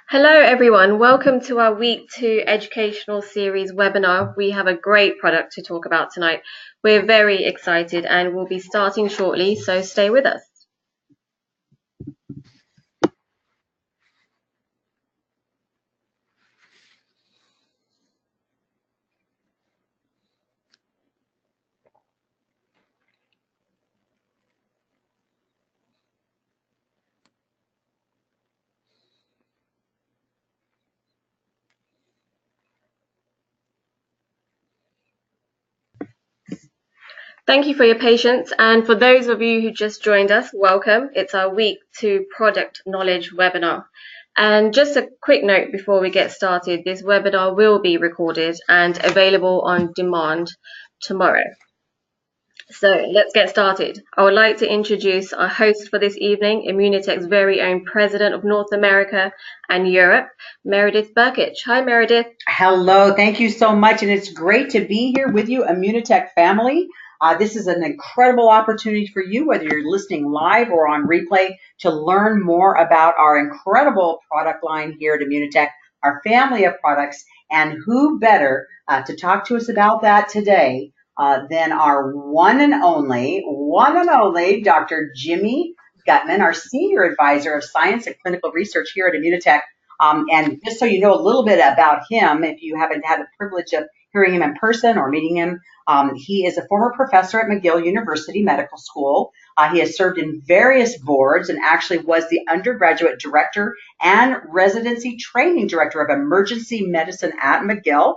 Hello everyone, welcome to our week 2 educational series webinar. We have a great product to talk about tonight. We're very excited and we'll be starting shortly, so stay with us. Thank you for your patience, and for those of you who just joined us, welcome. It's our week 2 product knowledge webinar. And just a quick note before we get started, this webinar will be recorded and available on demand tomorrow. So let's get started. I would like to introduce our host for this evening, IMMUNOTEC's very own President of North America and Europe, Meredith Burkich. Hi, Meredith. Hello, thank you so much, and it's great to be here with you, IMMUNOTEC family. This is an incredible opportunity for you, whether you're listening live or on replay, to learn more about our incredible product line here at IMMUNOTEC, our family of products, and who better to talk to us about that today than our one and only, Dr. Jimmy Gutman, our Senior Advisor of Science and Clinical Research here at IMMUNOTEC. And just so you know a little bit about him, if you haven't had the privilege of hearing him in person or meeting him, he is a former professor at McGill University Medical School. He has served in various boards and actually was the undergraduate director and residency training director of emergency medicine at McGill.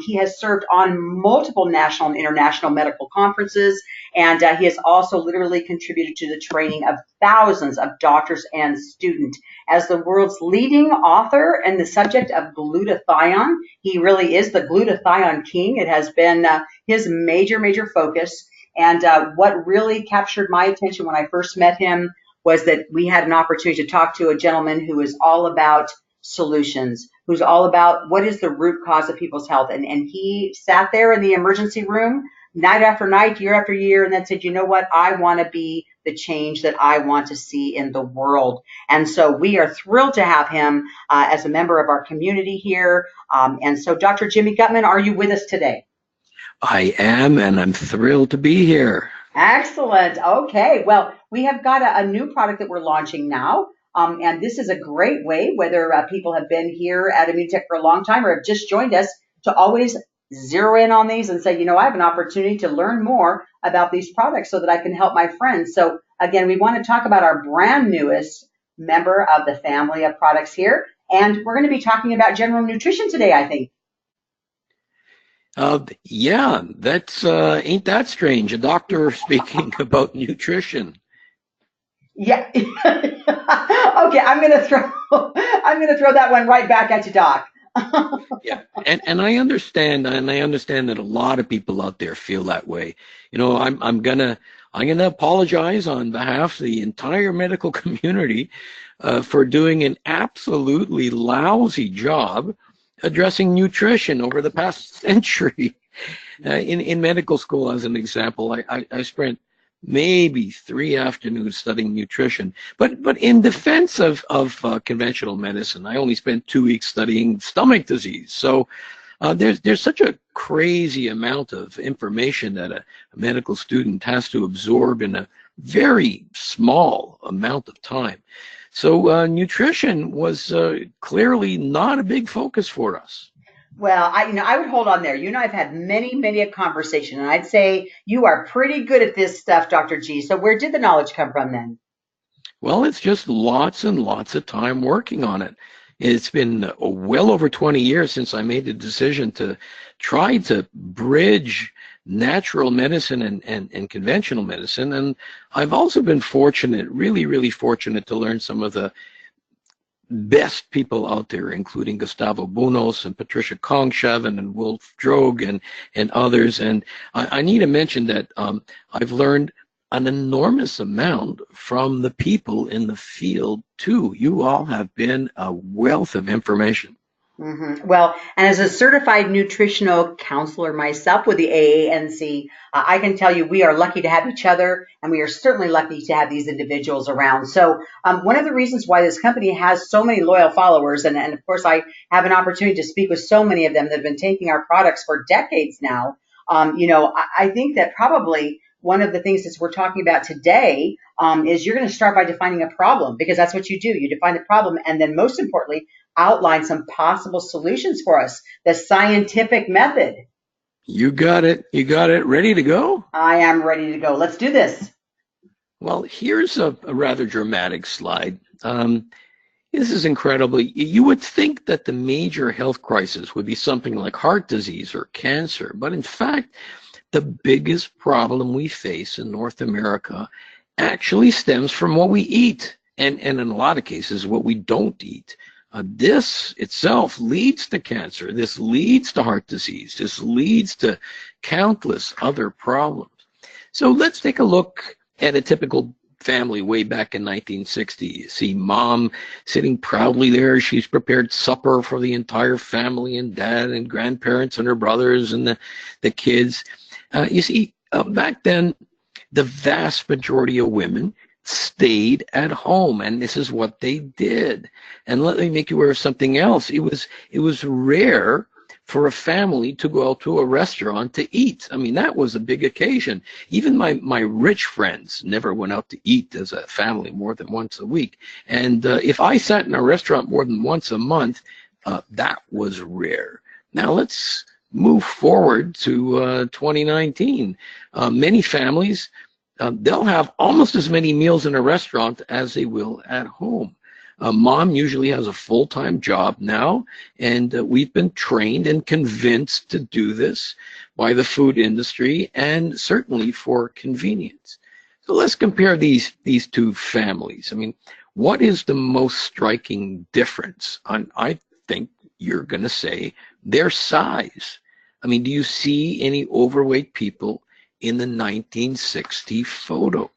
He has served on multiple national and international medical conferences, and he has also literally contributed to the training of thousands of doctors and students. As the world's leading author in the subject of glutathione, he really is the glutathione king. It has been his major focus. And what really captured my attention when I first met him was that we had an opportunity to talk to a gentleman who is all about solutions, who's all about what is the root cause of people's health. And he sat there in the emergency room night after night, year after year, and then said, you know what, I want to be the change that I want to see in the world. And so we are thrilled to have him as a member of our community here. And so Dr. Jimmy Gutman, are you with us today? I am, and I'm thrilled to be here. Excellent. Okay. Well, we have got a new product that we're launching now. And this is a great way, whether people have been here at IMMUNOTEC for a long time or have just joined us, to always zero in on these and say, you know, I have an opportunity to learn more about these products so that I can help my friends. So again, we want to talk about our brand newest member of the family of products here. And we're going to be talking about general nutrition today, I think. Yeah, that's ain't that strange? A doctor speaking about nutrition. Yeah. Okay, I'm gonna throw that one right back at you, Doc. Yeah, and I understand, that a lot of people out there feel that way. You know, I'm gonna apologize on behalf of the entire medical community for doing an absolutely lousy job addressing nutrition over the past century. In medical school, as an example, I spent maybe 3 afternoons studying nutrition. But in defense of conventional medicine, I only spent 2 weeks studying stomach disease. So there's such a crazy amount of information that a medical student has to absorb in a very small amount of time. So nutrition was clearly not a big focus for us. Well, I would hold on there. You and I have had many a conversation, and I'd say you are pretty good at this stuff, Dr. G. So where did the knowledge come from then? Well, it's just lots and lots of time working on it. It's been well over 20 years since I made the decision to try to bridge natural medicine and conventional medicine. And I've also been fortunate, really fortunate, to learn some of the best people out there, including Gustavo Bunos and Patricia Kongsheven and Wolf Droge and others. And I need to mention that I've learned an enormous amount from the people in the field too. You all have been a wealth of information. Well, and as a certified nutritional counselor myself with the AANC, I can tell you we are lucky to have each other, and we are certainly lucky to have these individuals around. So one of the reasons why this company has so many loyal followers, and of course I have an opportunity to speak with so many of them that have been taking our products for decades now. I think that probably one of the things that we're talking about today is you're going to start by defining a problem, because that's what you do. You define the problem, and then most importantly, outline some possible solutions for us. The scientific method. You got it. You got it. Ready to go? I am ready to go. Let's do this. Well, here's a rather dramatic slide. This is incredible. You would think that the major health crisis would be something like heart disease or cancer, but in fact, the biggest problem we face in North America actually stems from what we eat, and in a lot of cases, what we don't eat. This itself leads to cancer. This leads to heart disease. This leads to countless other problems. So let's take a look at a typical family way back in 1960. You see mom sitting proudly there. She's prepared supper for the entire family, and dad and grandparents and her brothers and the kids. You see, back then, the vast majority of women stayed at home, and this is what they did. And let me make you aware of something else. It was rare for a family to go out to a restaurant to eat. I mean, that was a big occasion. Even my rich friends never went out to eat as a family more than once a week. And if I sat in a restaurant more than once a month, that was rare. Now let's move forward to 2019. Many families, they'll have almost as many meals in a restaurant as they will at home. Mom usually has a full-time job now, and we've been trained and convinced to do this by the food industry and certainly for convenience. So let's compare these two families. I mean, what is the most striking difference? I think you're going to say their size. I mean, do you see any overweight people in the 1960 photo?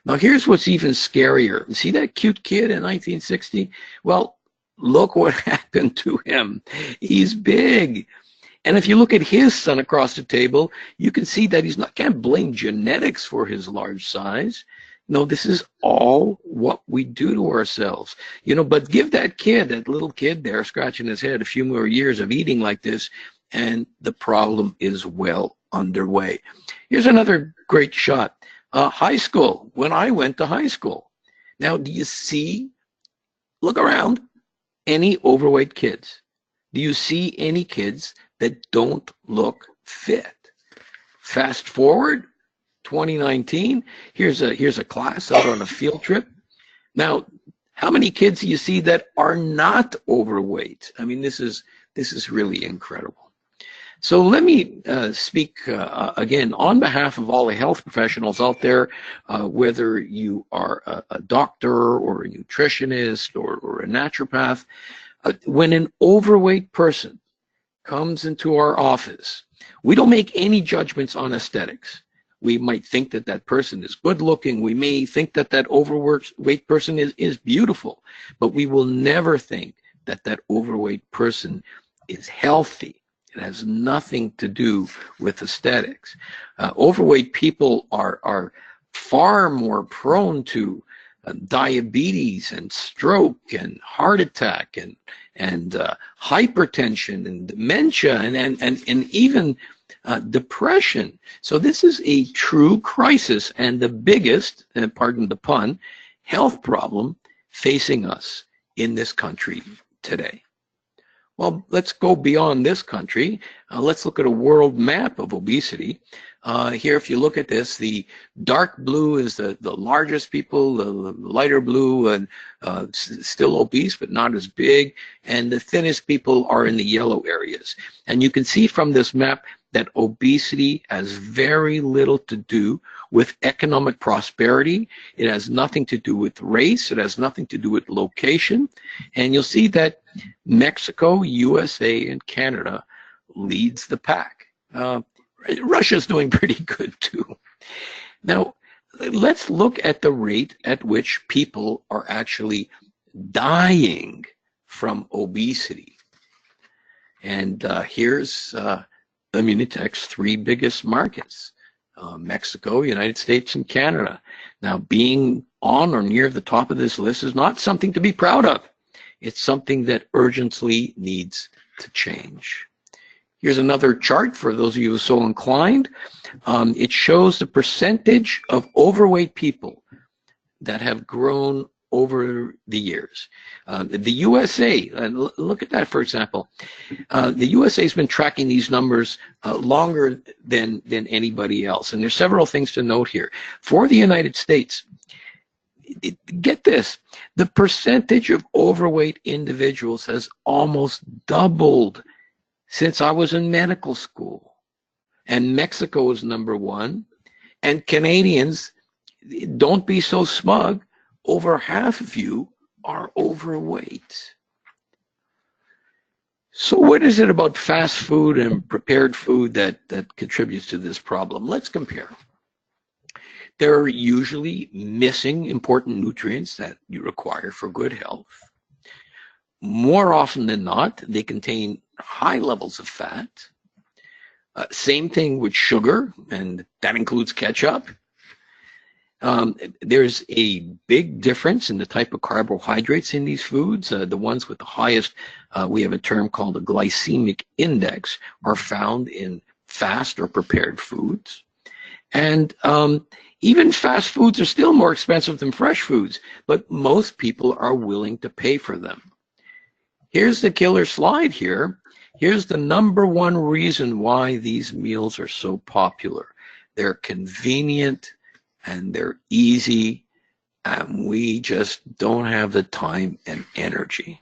Now, here's what's even scarier. See that cute kid in 1960? Well, look what happened to him. He's big. And if you look at his son across the table, you can see that can't blame genetics for his large size. No, this is all what we do to ourselves. But give that little kid there scratching his head a few more years of eating like this, and the problem is well underway. Here's another great shot. High school, when I went to high school. Now, do you see, look around, any overweight kids? Do you see any kids that don't look fit? Fast forward, 2019, here's a class out on a field trip. Now, how many kids do you see that are not overweight? I mean, this is really incredible. So let me speak again on behalf of all the health professionals out there, whether you are a doctor or a nutritionist or a naturopath. When an overweight person comes into our office, we don't make any judgments on aesthetics. We might think that that person is good looking. We may think that that overweight person is beautiful, but we will never think that that overweight person is healthy. It has nothing to do with aesthetics. Overweight people are far more prone to diabetes and stroke and heart attack and hypertension and dementia and even depression. So this is a true crisis and the biggest, pardon the pun, health problem facing us in this country today. Well, let's go beyond this country. Let's look at a world map of obesity. Here, if you look at this, the dark blue is the largest people, the lighter blue and still obese, but not as big, and the thinnest people are in the yellow areas. And you can see from this map that obesity has very little to do with economic prosperity. It has nothing to do with race. It has nothing to do with location. And you'll see that Mexico, USA, and Canada leads the pack. Russia's doing pretty good too. Now, let's look at the rate at which people are actually dying from obesity. And here's IMMUNOTEC's 3 biggest markets, Mexico, United States, and Canada. Now, being on or near the top of this list is not something to be proud of. It's something that urgently needs to change. Here's another chart for those of you who are so inclined. It shows the percentage of overweight people that have grown over the years. The USA, look at that for example. The USA has been tracking these numbers longer than anybody else. And there's several things to note here. For the United States, get this, the percentage of overweight individuals has almost doubled since I was in medical school. And Mexico is #1. And Canadians, don't be so smug, over half of you are overweight. So what is it about fast food and prepared food that contributes to this problem? Let's compare. They're usually missing important nutrients that you require for good health. More often than not, they contain high levels of fat. Same thing with sugar, and that includes ketchup. There's a big difference in the type of carbohydrates in these foods. The ones with the highest, we have a term called a glycemic index, are found in fast or prepared foods. And even fast foods are still more expensive than fresh foods, but most people are willing to pay for them. Here's the killer slide here. Here's the #1 reason why these meals are so popular. They're convenient and they're easy, and we just don't have the time and energy.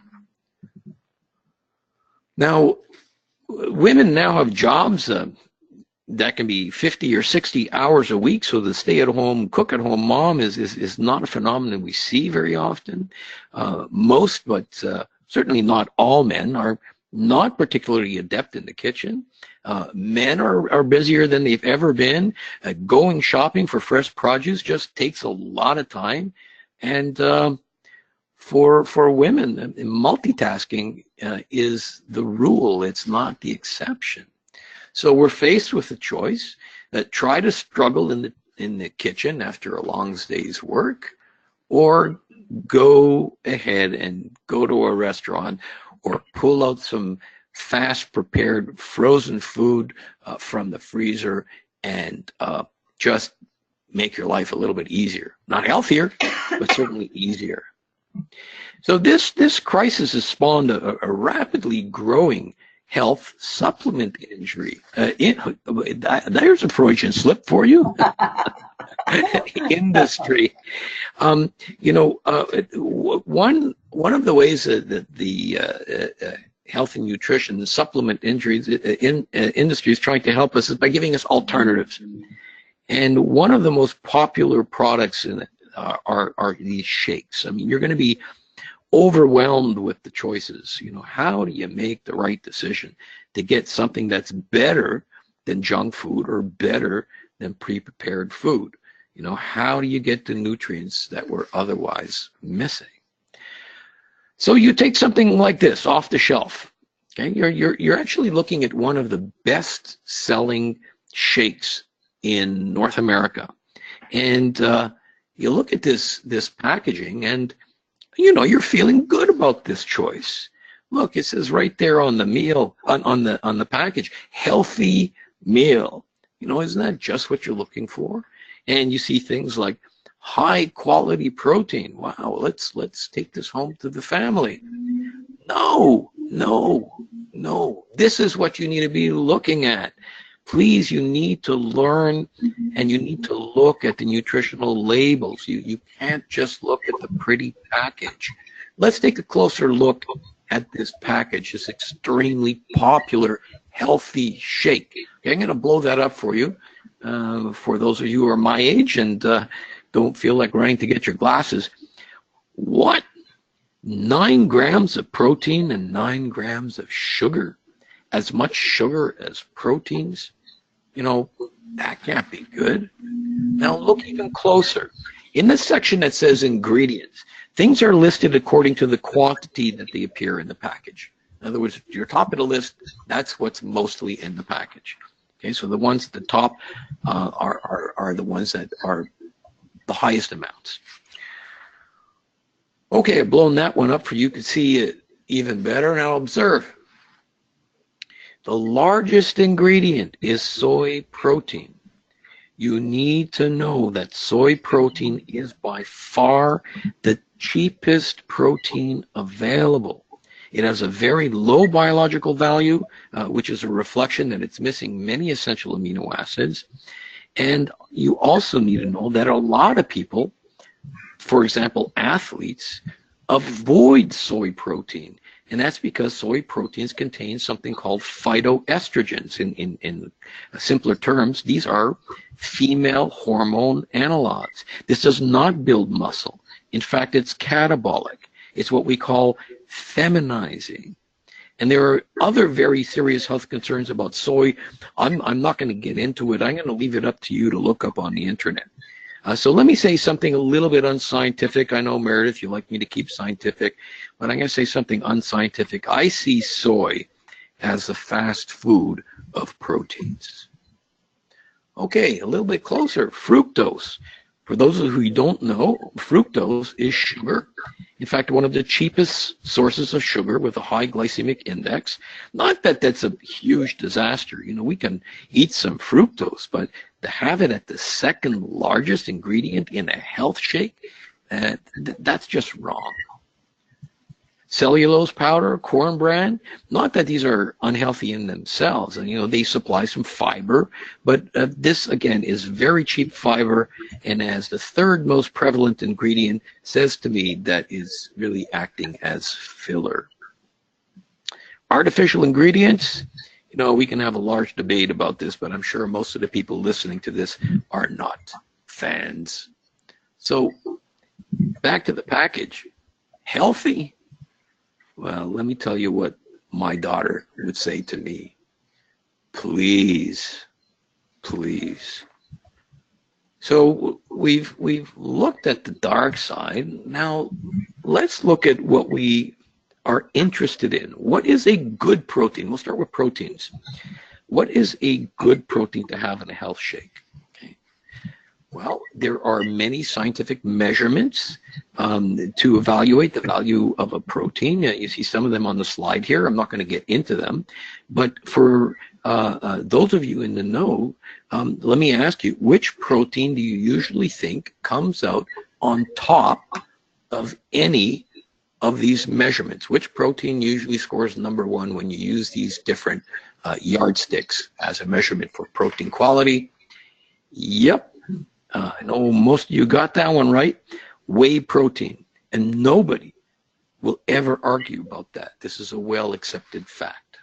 Now, women now have jobs that can be 50 or 60 hours a week, so the stay-at-home, cook-at-home mom is not a phenomenon we see very often. Most, but certainly not all men are not particularly adept in the kitchen. Men are busier than they've ever been. Going shopping for fresh produce just takes a lot of time. And for women, multitasking is the rule. It's not the exception. So we're faced with a choice that try to struggle in the kitchen after a long day's work, or go ahead and go to a restaurant or pull out some fast prepared frozen food from the freezer and just make your life a little bit easier. Not healthier, but certainly easier. So this crisis has spawned a rapidly growing health supplement industry. There's a Freudian slip for you. Industry. One of the ways that the health and nutrition and supplement industry is trying to help us is by giving us alternatives. And one of the most popular products in it are these shakes. I mean, you're going to be overwhelmed with the choices. How do you make the right decision to get something that's better than junk food or better than pre-prepared food? How do you get the nutrients that we're otherwise missing? So you take something like this off the shelf. Okay, you're actually looking at one of the best-selling shakes in North America, and you look at this packaging, and you're feeling good about this choice. Look, it says right there on the meal, on the package, healthy meal. Isn't that just what you're looking for? And you see things like high quality protein. Wow, let's take this home to the family. No. This is what you need to be looking at. Please, you need to learn and you need to look at the nutritional labels. You can't just look at the pretty package. Let's take a closer look at this package, this extremely popular healthy shake. Okay, I'm going to blow that up for you, for those of you who are my age and don't feel like running to get your glasses. What? 9 grams of protein and 9 grams of sugar? As much sugar as proteins? That can't be good. Now look even closer. In the section that says ingredients, things are listed according to the quantity that they appear in the package. In other words, your top of the list, that's what's mostly in the package. Okay, so the ones at the top are the ones that are the highest amounts. Okay, I've blown that one up for you to see it even better. Now observe. The largest ingredient is soy protein. You need to know that soy protein is by far the cheapest protein available. It has a very low biological value, which is a reflection that it's missing many essential amino acids. And you also need to know that a lot of people, for example, athletes, avoid soy protein. And that's because soy proteins contain something called phytoestrogens. In simpler terms, these are female hormone analogs. This does not build muscle. In fact, it's catabolic. It's what we call feminizing. And there are other very serious health concerns about soy. I'm not going to get into it. I'm going to leave it up to you to look up on the internet. So let me say something a little bit unscientific. I know, Meredith, you like me to keep scientific, but I'm going to say something unscientific. I see soy as the fast food of proteins. Okay, a little bit closer, fructose. For those of you who don't know, fructose is sugar. In fact, one of the cheapest sources of sugar with a high glycemic index. Not that that's a huge disaster. You know, we can eat some fructose, but to have it at the second largest ingredient in a health shake, that's just wrong. Cellulose powder, corn bran, not that these are unhealthy in themselves, and you know they supply some fiber, but this again is very cheap fiber, and as the third most prevalent ingredient, says to me that is really acting as filler. Artificial ingredients, you know, we can have a large debate about this, but I'm sure most of the people listening to this are not fans. So back to the package. Healthy? Well, let me tell you what my daughter would say to me. Please, please. So we've looked at the dark side. Now let's look at what we are interested in. What is a good protein? We'll start with proteins. What is a good protein to have in a health shake? Okay. Well, there are many scientific measurements to evaluate the value of a protein. You see some of them on the slide here. I'm not going to get into them. But for those of you in the know, let me ask you, which protein do you usually think comes out on top of any of these measurements? Which protein usually scores number one when you use these different yardsticks as a measurement for protein quality? Yep. I know most of you got that one right. Whey protein. And nobody will ever argue about that. This is a well-accepted fact.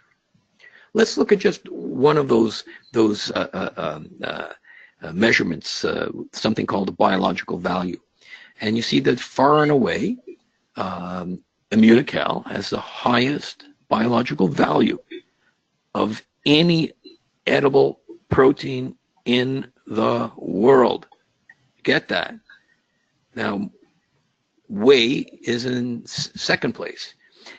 Let's look at just one of those measurements, something called a biological value. And you see that far and away, IMMUNOTEC has the highest biological value of any edible protein in the world. Get that? Now, whey is in second place.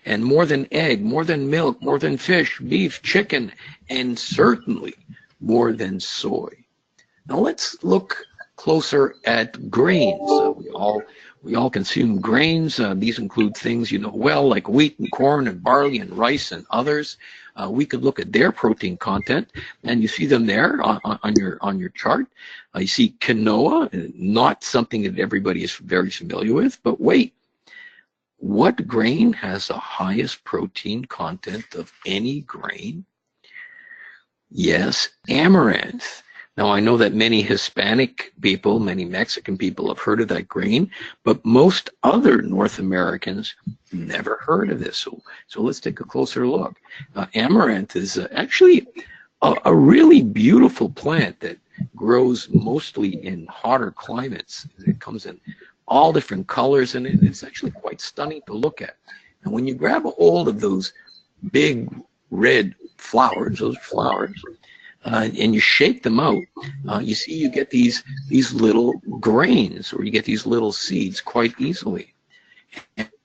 And more than egg, more than milk, more than fish, beef, chicken, and certainly more than soy. Now let's look closer at grains. We all consume grains. These include things you know well, like wheat and corn and barley and rice and others. We could look at their protein content, and you see them there on your chart. You see quinoa, not something that everybody is very familiar with, but wait. What grain has the highest protein content of any grain? Yes, amaranth. Now, I know that many Hispanic people, many Mexican people have heard of that grain, but most other North Americans never heard of this. So let's take a closer look. Amaranth is actually a really beautiful plant that grows mostly in hotter climates. It comes in all different colors, and it's actually quite stunning to look at. And when you grab a hold of those big red flowers, and you shake them out, you see you get these little grains, or you get these little seeds quite easily.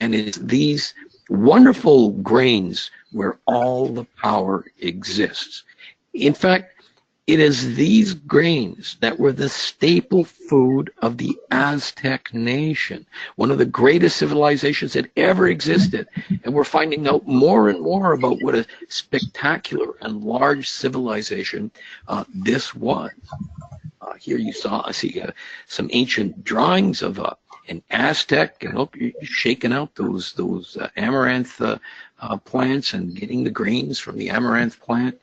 And it's these wonderful grains where all the power exists. In fact, it is these grains that were the staple food of the Aztec nation, one of the greatest civilizations that ever existed. And we're finding out more and more about what a spectacular and large civilization this was. Here you see some ancient drawings of an Aztec, shaking out those amaranth plants and getting the grains from the amaranth plant.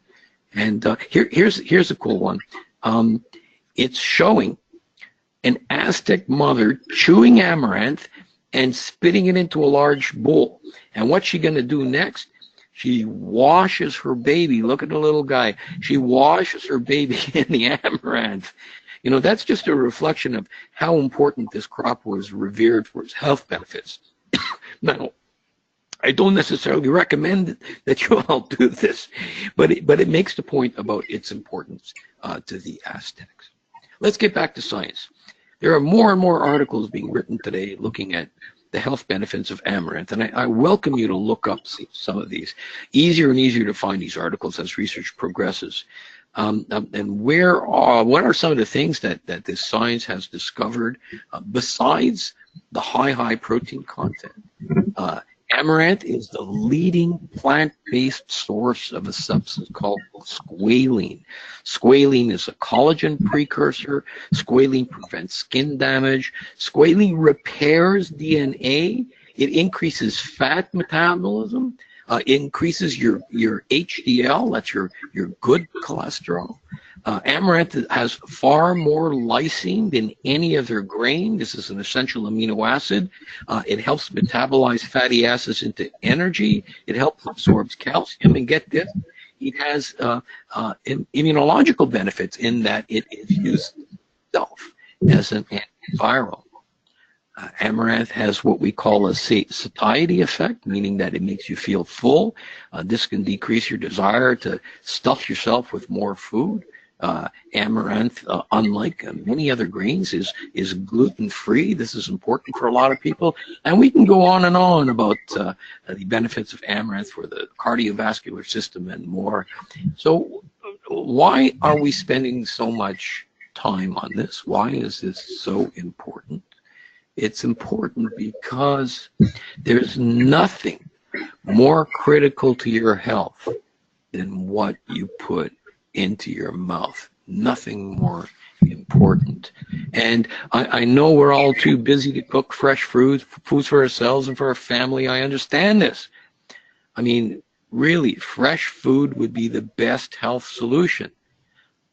And here's a cool one. It's showing an Aztec mother chewing amaranth and spitting it into a large bowl. And what's she going to do next? She washes her baby. Look at the little guy. She washes her baby in the amaranth. That's just a reflection of how important this crop was revered for its health benefits. Now, I don't necessarily recommend that you all do this, but it makes the point about its importance to the Aztecs. Let's get back to science. There are more and more articles being written today looking at the health benefits of amaranth, and I welcome you to look up some of these. Easier and easier to find these articles as research progresses. And what are some of the things that this science has discovered besides the high protein content? Amaranth is the leading plant-based source of a substance called squalene. Squalene is a collagen precursor. Squalene prevents skin damage. Squalene repairs DNA. It increases fat metabolism. Increases your HDL, that's your good cholesterol. Amaranth has far more lysine than any other grain. This is an essential amino acid. It helps metabolize fatty acids into energy. It helps absorb calcium. And get this, it has immunological benefits in that it is used itself as an antiviral. Amaranth has what we call a satiety effect, meaning that it makes you feel full. This can decrease your desire to stuff yourself with more food. Amaranth, unlike many other grains, is gluten-free. This is important for a lot of people. And we can go on and on about the benefits of amaranth for the cardiovascular system and more. So why are we spending so much time on this? Why is this so important? It's important because there's nothing more critical to your health than what you put into your mouth. Nothing more important. And I know we're all too busy to cook fresh foods for ourselves and for our family. I understand this. I mean, really, fresh food would be the best health solution.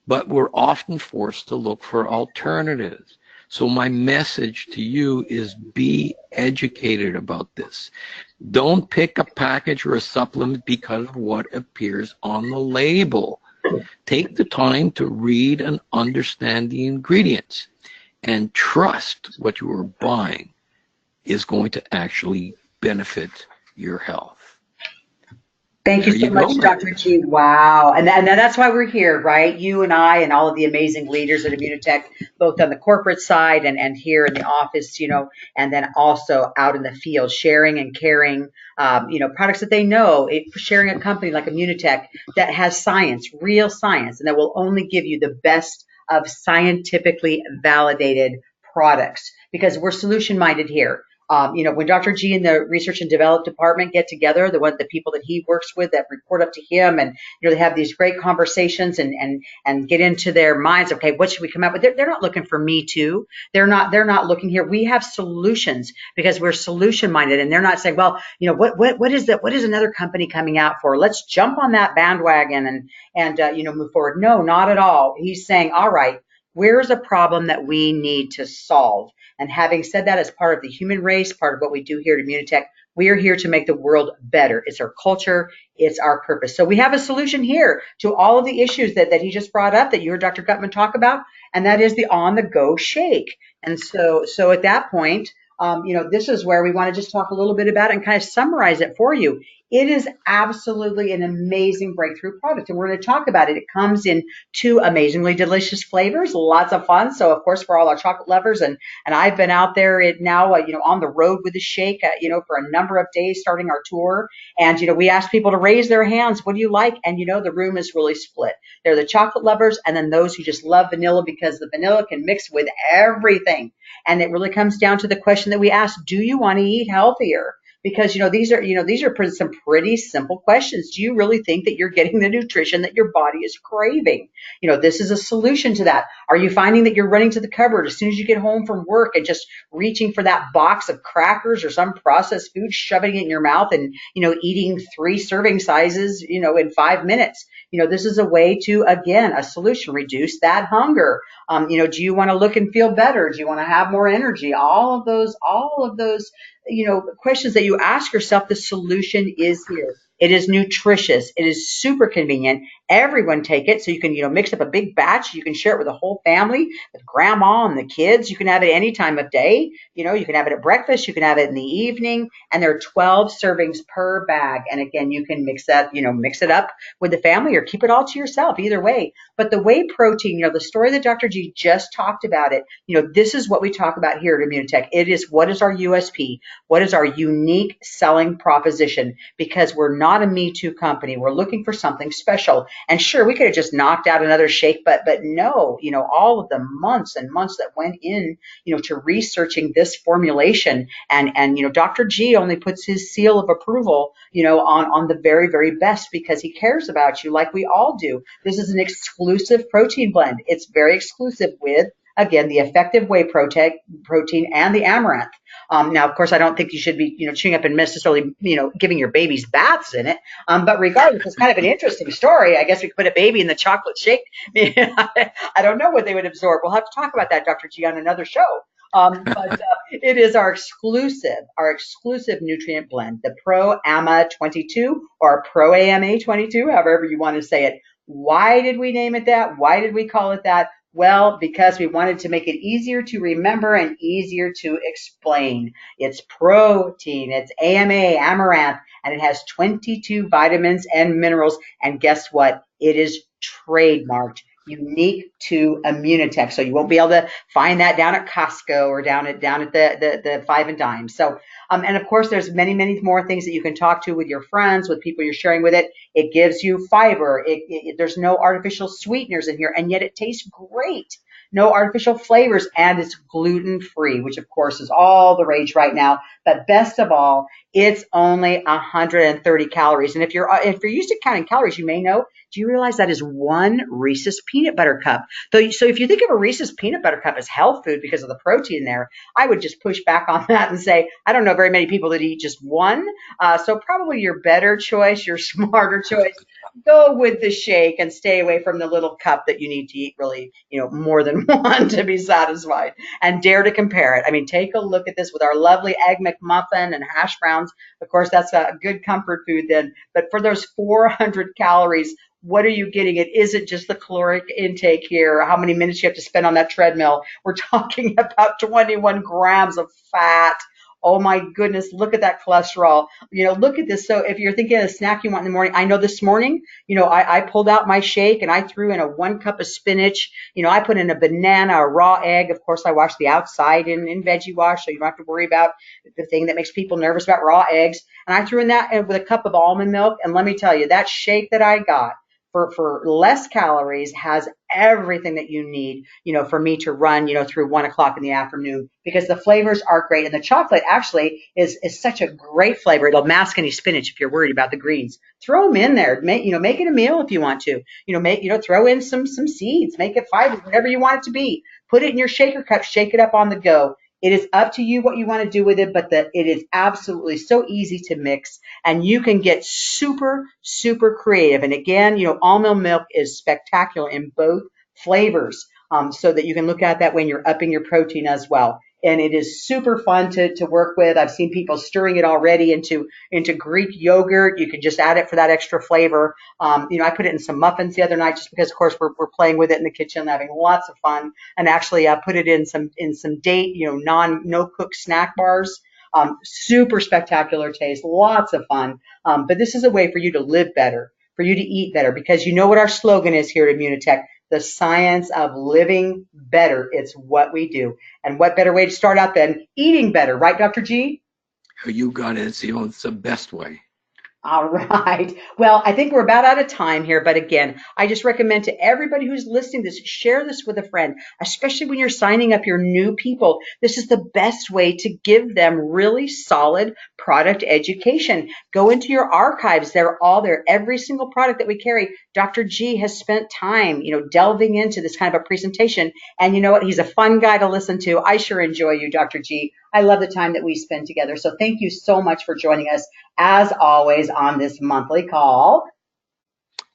But we're often forced to look for alternatives. So my message to you is be educated about this. Don't pick a package or a supplement because of what appears on the label. Take the time to read and understand the ingredients and trust what you are buying is going to actually benefit your health. Thank you so much, Dr. G. Wow. And that's why we're here, right? You and I and all of the amazing leaders at IMMUNOTEC, both on the corporate side and here in the office, and then also out in the field, sharing and caring, products that they know, sharing a company like IMMUNOTEC that has science, real science, and that will only give you the best of scientifically validated products because we're solution-minded here. When Dr. G and the research and development department get together, the people that he works with that report up to him, and they have these great conversations and get into their minds. Okay, what should we come up with? They're not looking for me too. They're not looking here. We have solutions because we're solution minded, and they're not saying, well, what is that? What is another company coming out for? Let's jump on that bandwagon and move forward. No, not at all. He's saying, all right, where's a problem that we need to solve? And having said that, as part of the human race, part of what we do here at IMMUNOTEC, we are here to make the world better. It's our culture. It's our purpose. So we have a solution here to all of the issues that he just brought up that you heard Dr. Gutman talk about, and that is the on-the-go shake. And so at that point, this is where we want to just talk a little bit about it and kind of summarize it for you. It is absolutely an amazing breakthrough product, and we're going to talk about it. It comes in two amazingly delicious flavors, lots of fun. So, of course, for all our chocolate lovers, and I've been out there now, on the road with the shake, for a number of days, starting our tour. And we asked people to raise their hands. What do you like? And the room is really split. They're the chocolate lovers, and then those who just love vanilla because the vanilla can mix with everything. And it really comes down to the question that we ask: do you want to eat healthier? Because these are some pretty simple questions. Do you really think that you're getting the nutrition that your body is craving? This is a solution to that. Are you finding that you're running to the cupboard as soon as you get home from work and just reaching for that box of crackers or some processed food, shoving it in your mouth and eating 3 serving sizes in 5 minutes? This is a way to, again, a solution, reduce that hunger. Do you want to look and feel better? Do you want to have more energy? All of those questions that you ask yourself, the solution is here. It is nutritious. It is super convenient. Everyone take it. So you can, mix up a big batch. You can share it with the whole family, with grandma and the kids. You can have it any time of day. You can have it at breakfast. You can have it in the evening. And there are 12 servings per bag. And again, you can mix it up with the family or keep it all to yourself, either way. But the whey protein, the story that Dr. G just talked about it, this is what we talk about here at IMMUNOTEC. It is, what is our USP? What is our unique selling proposition? Because we're not a Me Too company. We're looking for something special. And sure, we could have just knocked out another shake, but no, all of the months and months that went in, to researching this formulation. And Dr. G only puts his seal of approval, on the very, very best because he cares about you like we all do. This is an exclusive protein blend. It's very exclusive with, again, the effective whey protein and the amaranth. Now, of course, I don't think you should be, chewing up and necessarily, giving your babies baths in it. But regardless, it's kind of an interesting story. I guess we could put a baby in the chocolate shake. I don't know what they would absorb. We'll have to talk about that, Dr. G, on another show. But it is our exclusive nutrient blend, the Pro AMA 22 or Pro AMA 22, however you want to say it. Why did we name it that? Why did we call it that? Well, because we wanted to make it easier to remember and easier to explain. It's protein, it's AMA, amaranth, and it has 22 vitamins and minerals. And guess what? It is trademarked, unique to IMMUNOTEC. So you won't be able to find that down at Costco or down at the Five and Dime. So, and of course, there's many, many more things that you can talk to with your friends, with people you're sharing with it. It gives you fiber. There's no artificial sweeteners in here, and yet it tastes great. No artificial flavors, and it's gluten-free, which of course is all the rage right now. But best of all, it's only 130 calories. And if you're used to counting calories, you may know. Do you realize that is 1 Reese's peanut butter cup? So if you think of a Reese's peanut butter cup as health food because of the protein there, I would just push back on that and say, I don't know very many people that eat just 1. So probably your better choice, your smarter choice, go with the shake and stay away from the little cup that you need to eat really, more than 1 to be satisfied. And dare to compare it. I mean, take a look at this with our lovely Egg McMuffin and hash browns. Of course, that's a good comfort food then. But for those 400 calories, what are you getting? It isn't just the caloric intake here, how many minutes you have to spend on that treadmill. We're talking about 21 grams of fat. Oh my goodness, look at that cholesterol. Look at this. So if you're thinking of a snack you want in the morning, I know this morning, I pulled out my shake and I threw in a 1 cup of spinach. I put in a banana, a raw egg. Of course, I wash the outside in Veggie Wash, so you don't have to worry about the thing that makes people nervous about raw eggs. And I threw in that with a cup of almond milk. And let me tell you, that shake that I got, for less calories, has everything that you need, for me to run, through 1 o'clock in the afternoon, because the flavors are great. And the chocolate actually is such a great flavor. It'll mask any spinach if you're worried about the greens. Throw them in there. Make it a meal if you want to. Throw in some seeds, make it fiber, whatever you want it to be. Put it in your shaker cup, shake it up on the go. It is up to you what you want to do with it, but it is absolutely so easy to mix, and you can get super, super creative. And again, almond milk is spectacular in both flavors, so that you can look at that when you're upping your protein as well. And it is super fun to work with. I've seen people stirring it already into Greek yogurt. You can just add it for that extra flavor. I put it in some muffins the other night just because, of course, we're playing with it in the kitchen, having lots of fun. And actually, I put it in some date, no cook snack bars. Super spectacular taste, lots of fun. But this is a way for you to live better, for you to eat better, because you know what our slogan is here at Immunotech, the science of living better. It's what we do. And what better way to start out than eating better, right, Dr. G? You got it. It's the best way. All right. Well, I think we're about out of time here, but again, I just recommend to everybody who's listening to this, share this with a friend, especially when you're signing up your new people. This is the best way to give them really solid product education. Go into your archives. They're all there. Every single product that we carry, Dr. G has spent time, delving into this kind of a presentation. And you know what? He's a fun guy to listen to. I sure enjoy you, Dr. G. I love the time that we spend together. So thank you so much for joining us, as always, on this monthly call.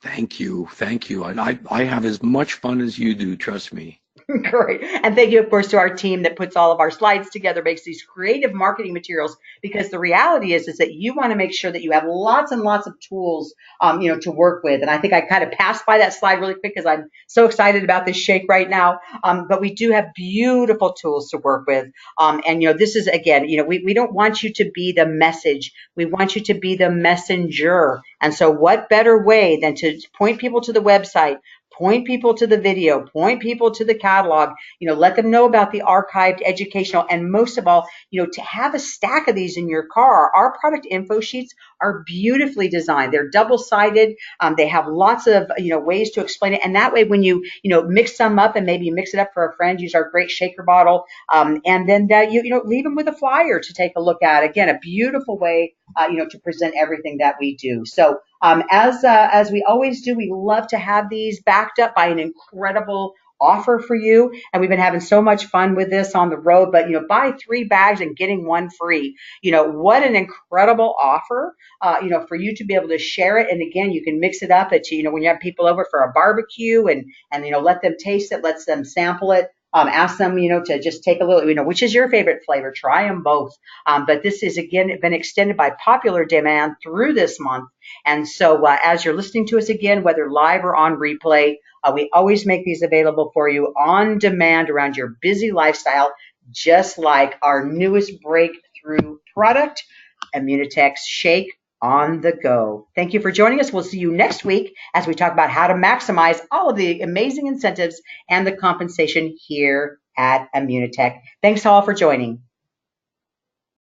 Thank you. Thank you. I have as much fun as you do, trust me. Great. And thank you, of course, to our team that puts all of our slides together, makes these creative marketing materials, because the reality is that you want to make sure that you have lots and lots of tools, to work with. And I think I kind of passed by that slide really quick because I'm so excited about this shake right now. But we do have beautiful tools to work with. This is, again, we don't want you to be the message. We want you to be the messenger. And so what better way than to point people to the website, point people to the video, point people to the catalog, let them know about the archived educational, and most of all, to have a stack of these in your car. Our product info sheets are beautifully designed. They're double-sided. They have lots of, ways to explain it. And that way, when you, mix them up and maybe you mix it up for a friend, use our great shaker bottle. And then leave them with a flyer to take a look at. Again, a beautiful way, to present everything that we do. So, as we always do, we love to have these backed up by an incredible offer for you. And we've been having so much fun with this on the road, but, buy 3 bags and getting 1 free. What an incredible offer, for you to be able to share it. And again, you can mix it up at, when you have people over for a barbecue and let them taste it, let them sample it. Ask them, to just take a little, which is your favorite flavor. Try them both. But this is, again, been extended by popular demand through this month. And so as you're listening to us again, whether live or on replay, we always make these available for you on demand around your busy lifestyle, just like our newest breakthrough product, IMMUNOTEC's Shake on the Go. Thank you for joining us. We'll see you next week as we talk about how to maximize all of the amazing incentives and the compensation here at IMMUNOTEC. Thanks all for joining.